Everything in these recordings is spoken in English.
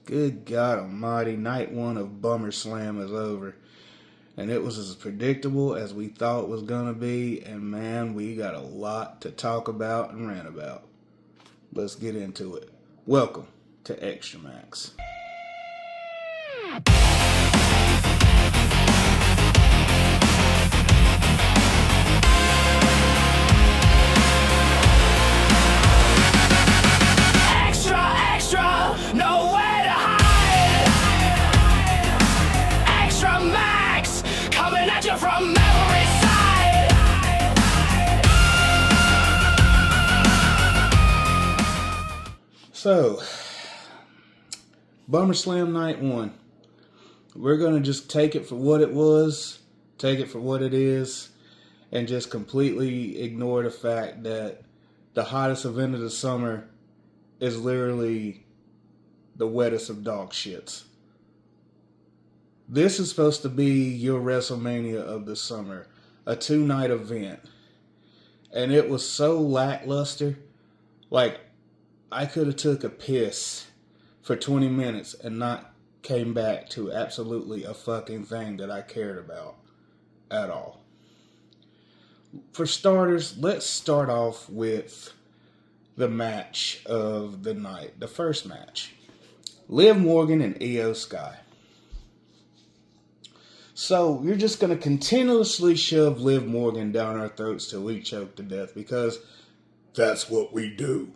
Good God almighty, night one of SUMMERSLAM is over. And it was as predictable as we thought it was going to be. And man, we got a lot to talk about and rant about. Let's get into it. Welcome to ExtraMax. Nowhere to hide. ExtraMax coming at you from every side. So, SUMMERSLAM night one. We're going to just take it for what it was, take it for what it is, and just completely ignore the fact that the hottest event of the summer is literally the wettest of dog shits. This is supposed to be your WrestleMania of the summer, a 2-night event. And it was so lackluster, like I could have took a piss for 20 minutes and not came back to absolutely a fucking thing that I cared about at all. For starters, let's start off with the match of the night, the first match. Liv Morgan and Io Sky. So you're just going to continuously shove Liv Morgan down our throats till we choke to death because that's what we do.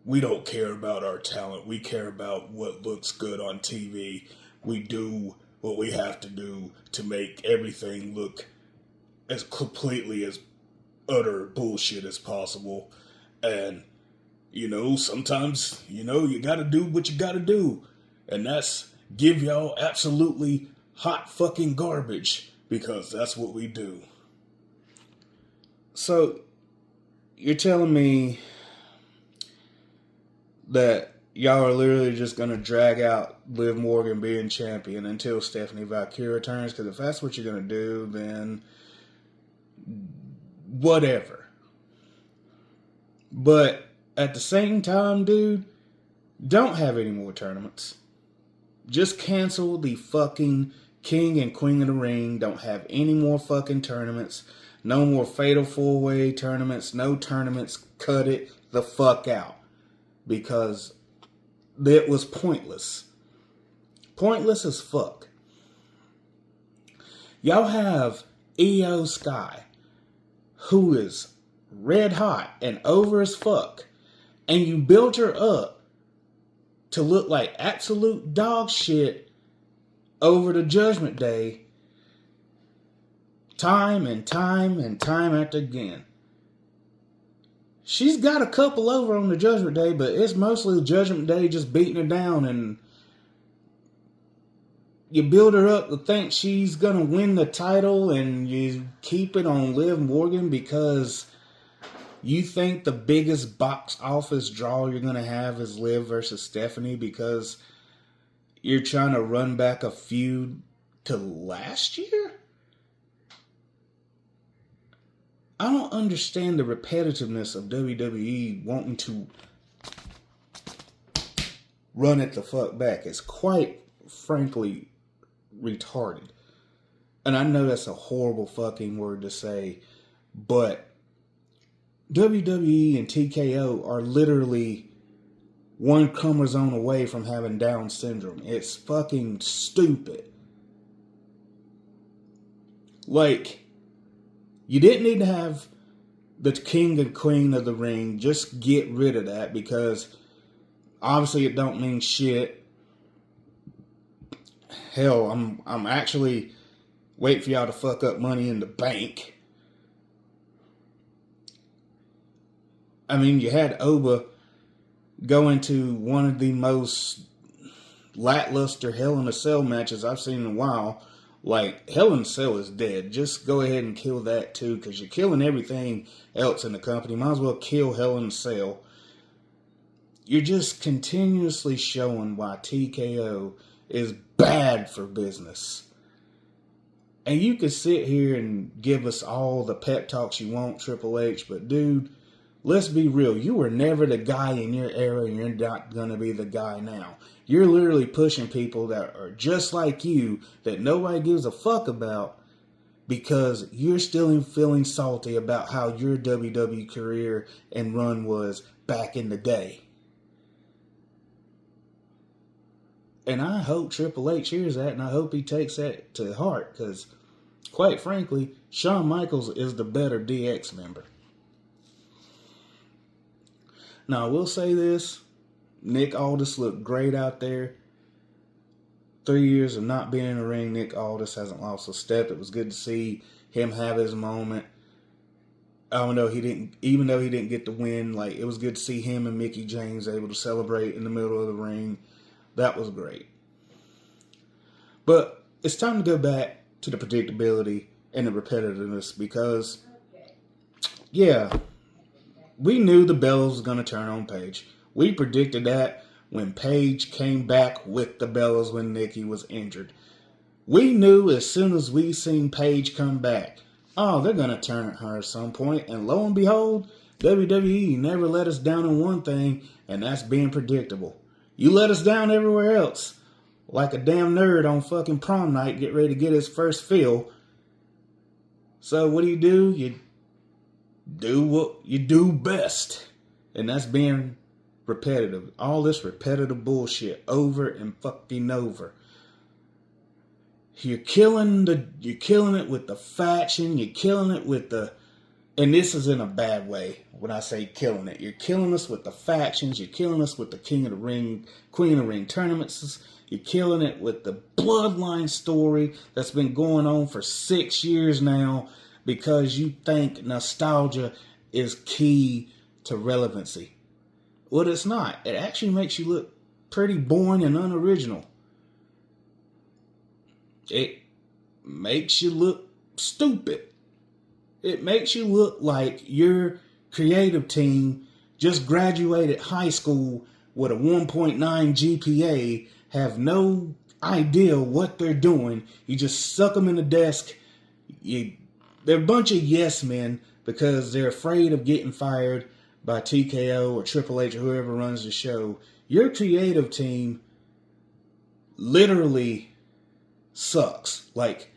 We don't care about our talent. We care about what looks good on TV. We do what we have to do to make everything look as completely as utter bullshit as possible. And sometimes, you gotta do what you gotta do. And that's give y'all absolutely hot fucking garbage. Because that's what we do. So, you're telling me that y'all are literally just gonna drag out Liv Morgan being champion until Stephanie Valkyrie returns? Because if that's what you're gonna do, then whatever. But at the same time, dude, don't have any more tournaments. Just cancel the fucking King and Queen of the Ring. Don't have any more fucking tournaments. No more Fatal 4-Way tournaments. No tournaments. Cut it the fuck out. Because it was pointless. Pointless as fuck. Y'all have Io Sky, who is red hot and over as fuck. And you built her up to look like absolute dog shit over the Judgment Day time and time and time after again. She's got a couple over on the Judgment Day, but it's mostly the Judgment Day just beating her down, and you build her up to think she's going to win the title, and you keep it on Liv Morgan because you think the biggest box office draw you're going to have is Liv versus Stephanie because you're trying to run back a feud to last year? I don't understand the repetitiveness of WWE wanting to run it the fuck back. It's quite frankly retarded. And I know that's a horrible fucking word to say, but WWE and TKO are literally one chromosome away from having Down syndrome. It's fucking stupid. Like, you didn't need to have the King and Queen of the Ring. Just get rid of that because obviously it don't mean shit. Hell, I'm actually waiting for y'all to fuck up Money in the Bank. I mean, you had Oba go into one of the most lackluster Hell in a Cell matches I've seen in a while. Like, Hell in a Cell is dead. Just go ahead and kill that too, because you're killing everything else in the company. Might as well kill Hell in a Cell. You're just continuously showing why TKO is bad for business. And you can sit here and give us all the pep talks you want, Triple H, but dude, let's be real. You were never the guy in your era, and you're not going to be the guy now. You're literally pushing people that are just like you, that nobody gives a fuck about, because you're still feeling salty about how your WWE career and run was back in the day. And I hope Triple H hears that, and I hope he takes that to heart, because, quite frankly, Shawn Michaels is the better DX member. Now, I will say this. Nick Aldis looked great out there. 3 years of not being in the ring, Nick Aldis hasn't lost a step. It was good to see him have his moment. Even though he didn't get the win, like, it was good to see him and Mickie James able to celebrate in the middle of the ring. That was great. But it's time to go back to the predictability and the repetitiveness, because, yeah, we knew the Bellas was going to turn on Paige. We predicted that when Paige came back with the Bellas when Nikki was injured. We knew as soon as we seen Paige come back, oh, they're going to turn her at some point. And lo and behold, WWE never let us down on one thing, and that's being predictable. You let us down everywhere else. Like a damn nerd on fucking prom night, get ready to get his first fill. So what do? You do what you do best. And that's being repetitive. All this repetitive bullshit over and fucking over. You're killing it with the faction, you're killing it with the, and this is in a bad way when I say killing it. You're killing us with the factions, you're killing us with the King of the Ring, Queen of the Ring tournaments, you're killing it with the bloodline story that's been going on for 6 years now, because you think nostalgia is key to relevancy. Well, it's not. It actually makes you look pretty boring and unoriginal. It makes you look stupid. It makes you look like your creative team just graduated high school with a 1.9 GPA, have no idea what they're doing. You just suck them in the desk. They're a bunch of yes men because they're afraid of getting fired by TKO or Triple H or whoever runs the show. Your creative team literally sucks. Like,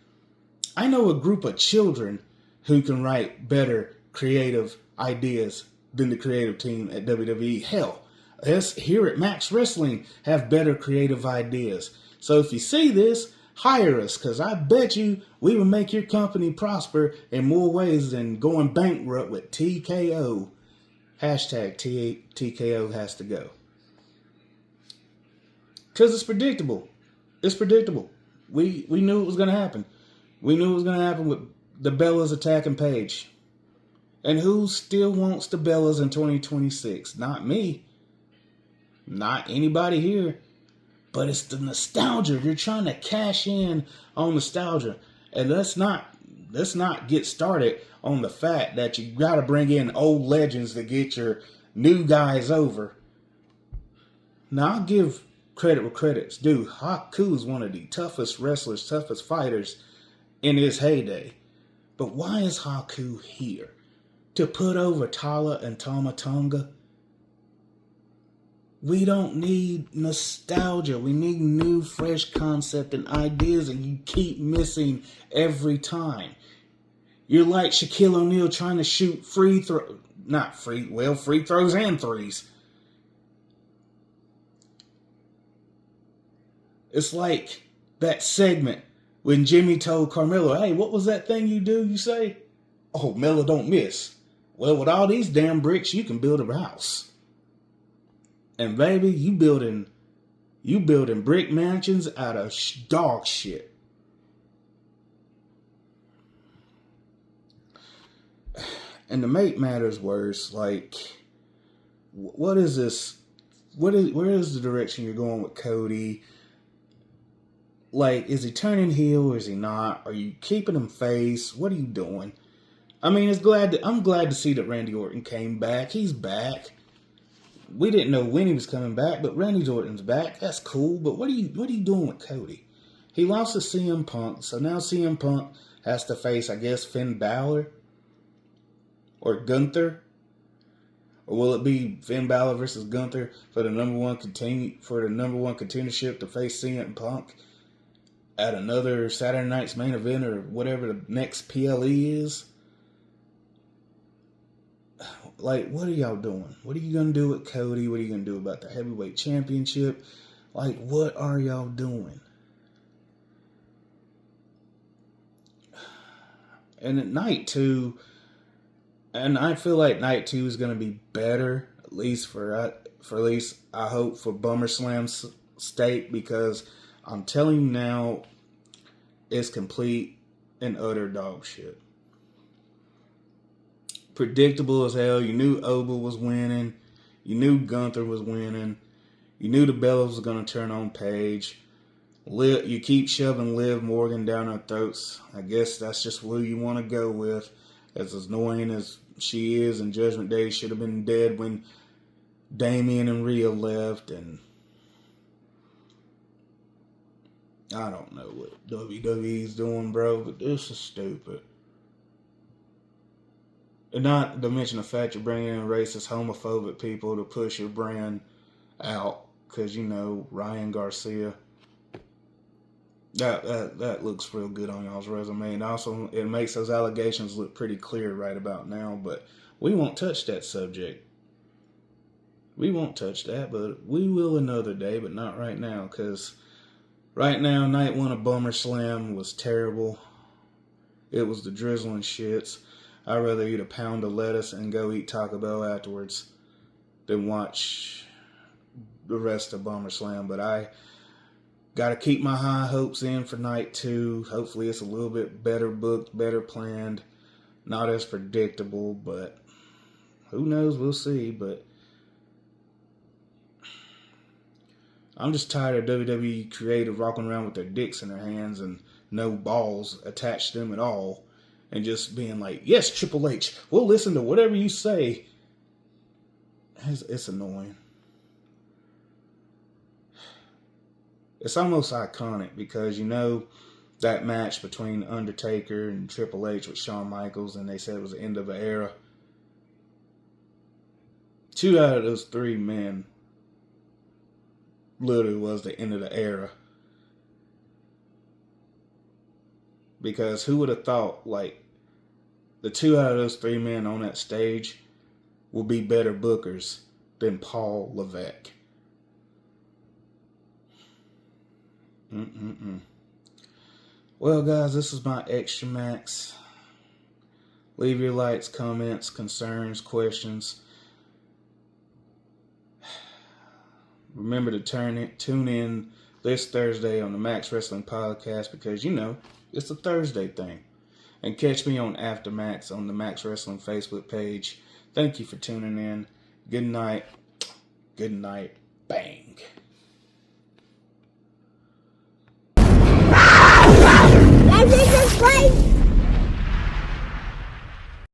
I know a group of children who can write better creative ideas than the creative team at WWE. Hell, us here at Max Wrestling have better creative ideas. So if you see this, hire us, because I bet you we will make your company prosper in more ways than going bankrupt with TKO. Hashtag TKO has to go. Because it's predictable. It's predictable. We knew it was going to happen. We knew it was going to happen with the Bellas attacking Paige. And who still wants the Bellas in 2026? Not me. Not anybody here. But it's the nostalgia. You're trying to cash in on nostalgia. And let's not get started on the fact that you got to bring in old legends to get your new guys over. Now, I'll give credit where credit's due. Haku is one of the toughest wrestlers, toughest fighters in his heyday. But why is Haku here? To put over Tala and Tama Tonga? We don't need nostalgia. We need new, fresh concept and ideas, and you keep missing every time. You're like Shaquille O'Neal trying to shoot free throws and threes. It's like that segment when Jimmy told Carmelo, hey, what was that thing you say? Oh, Melo don't miss. Well, with all these damn bricks, you can build a house. And baby, you building brick mansions out of dog shit. And to make matters worse, like, what is this? Where is the direction you're going with Cody? Like, is he turning heel or is he not? Are you keeping him face? What are you doing? I mean, I'm glad to see that Randy Orton came back. He's back. We didn't know when he was coming back, but Randy Orton's back. That's cool. But what are you doing with Cody? He lost to CM Punk, so now CM Punk has to face, I guess, Finn Balor or Gunther. Or will it be Finn Balor versus Gunther for the number one contendership to face CM and Punk at another Saturday night's main event or whatever the next PLE is? Like, what are y'all doing? What are you going to do with Cody? What are you going to do about the heavyweight championship? Like, what are y'all doing? And at night 2, and I feel like night 2 is going to be better, at least I hope for SummerSlam's sake, because I'm telling you now, it's complete and utter dog shit. Predictable as hell. You knew Oba was winning. You knew Gunther was winning. You knew the Bellas was going to turn on Paige. You keep shoving Liv Morgan down our throats. I guess that's just who you want to go with. As annoying as she is, and Judgment Day should have been dead when Damian and Rhea left. And I don't know what WWE's doing, bro, but this is stupid. And not to mention the fact you're bringing in racist, homophobic people to push your brand out. Because, you know, Ryan Garcia. That looks real good on y'all's resume. And also, it makes those allegations look pretty clear right about now. But we won't touch that subject. We won't touch that, but we will another day, but not right now. Because right now, night 1 of SummerSlam was terrible. It was the drizzling shits. I'd rather eat a pound of lettuce and go eat Taco Bell afterwards than watch the rest of SummerSlam. But I got to keep my high hopes in for night 2. Hopefully it's a little bit better booked, better planned, not as predictable, but who knows, we'll see. But I'm just tired of WWE creative walking around with their dicks in their hands and no balls attached to them at all. And just being like, yes, Triple H, we'll listen to whatever you say. It's annoying. It's almost iconic because, you know, that match between Undertaker and Triple H with Shawn Michaels, and they said it was the end of an era. 2 out of those 3 men literally was the end of the era. Because who would have thought, like, the 2 out of those 3 men on that stage will be better bookers than Paul Levesque. Well, guys, this is my ExtraMax. Leave your likes, comments, concerns, questions. Remember to tune in this Thursday on the Max Wrestling Podcast because, you know, it's a Thursday thing. And catch me on Aftermax on the Max Wrestling Facebook page. Thank you for tuning in. Good night. Good night. Bang.